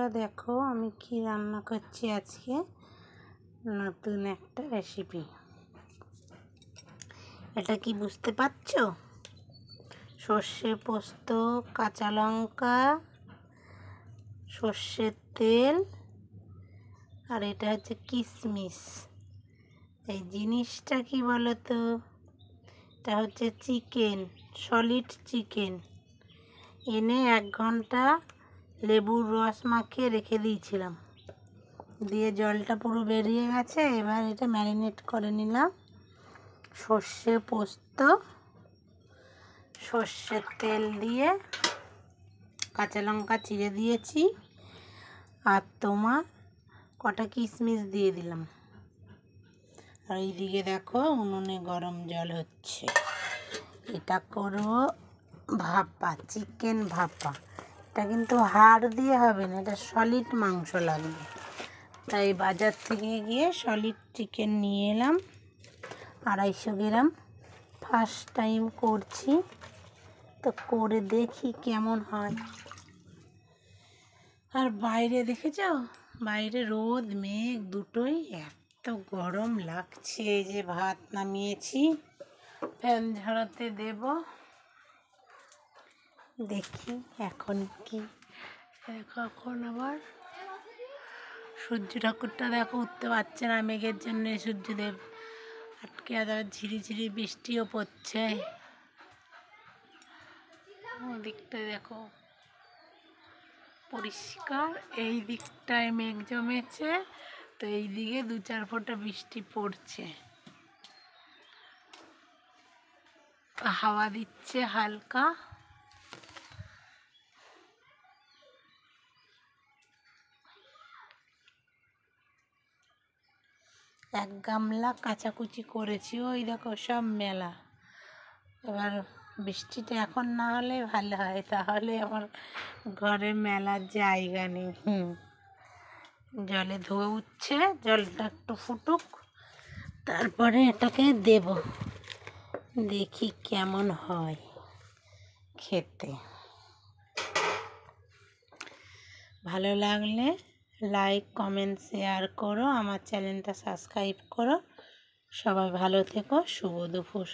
বন্ধুরা দেখো আমি কি রান্না করছি আজকে, নতুন একটা রেসিপি। এটা কি বুঝতে পারছো? সর্ষে পোস্ত, কাঁচা লঙ্কা, সর্ষের তেল, আর এটা হচ্ছে কিশমিশ। এই জিনিসটা কি বলো তো? এটা হচ্ছে চিকেন, সলিড চিকেন। এনে 1 ঘন্টা লেবুর রস মাখিয়ে রেখে দিয়েছিলাম, দিয়ে জলটা পুরো বেরিয়ে গেছে। এবার এটা ম্যারিনেট করে নিলাম। সর্ষে পোস্ত, সর্ষের তেল দিয়ে কাঁচা লঙ্কা চিড়ে দিয়েছি, আর তোমার কটা কিশমিশ দিয়ে দিলাম। আর এইদিকে দেখো উনুনে গরম জল হচ্ছে। এটা করবো ভাপা, চিকেন ভাপা। এটা কিন্তু হাড় দিয়ে হবে না, এটা সলিড মাংস লাগবে। তাই বাজার থেকে গিয়ে সলিড চিকেন নিয়ে এলাম 250 গ্রাম। ফার্স্ট টাইম করছি, তো করে দেখি কেমন হয়। আর বাইরে দেখেছো, বাইরে রোদ মেঘ দুটোই, এত গরম লাগছে। এই যে ভাত নামিয়েছি, ফ্যান ঝাড়াতে দেব। দেখি এখন কি। দেখো এখন আবার সূর্য ঠাকুরটা দেখো উঠতে পারছে না মেঘের জন্য। সূর্যদেব আটকে, আবার ঝিরিঝিরি বৃষ্টিও পড়ছে। ওদিকটা দেখো পরিষ্কার, এই দিকটায় মেঘ জমেছে, তো এই দিকে 2-4 ফোঁটা বৃষ্টি পড়ছে। হাওয়া দিচ্ছে হালকা। এক গামলা কাচাকুচি করেছি, ওই দেখো সব মেলা। এবার বৃষ্টিটা এখন না হলে ভালো হয়, তাহলে আমার ঘরে মেলার জায়গা নেই। জলে ধুয়ে উঠছে, জলটা একটু ফুটুক, তারপরে এটাকে দেব। দেখি কেমন হয় খেতে। ভালো লাগলে লাইক, কমেন্ট, শেয়ার করো। আমার চ্যানেলটা সাবস্ক্রাইব করো। সবাই ভালো থেকো। শুভ দুপুর।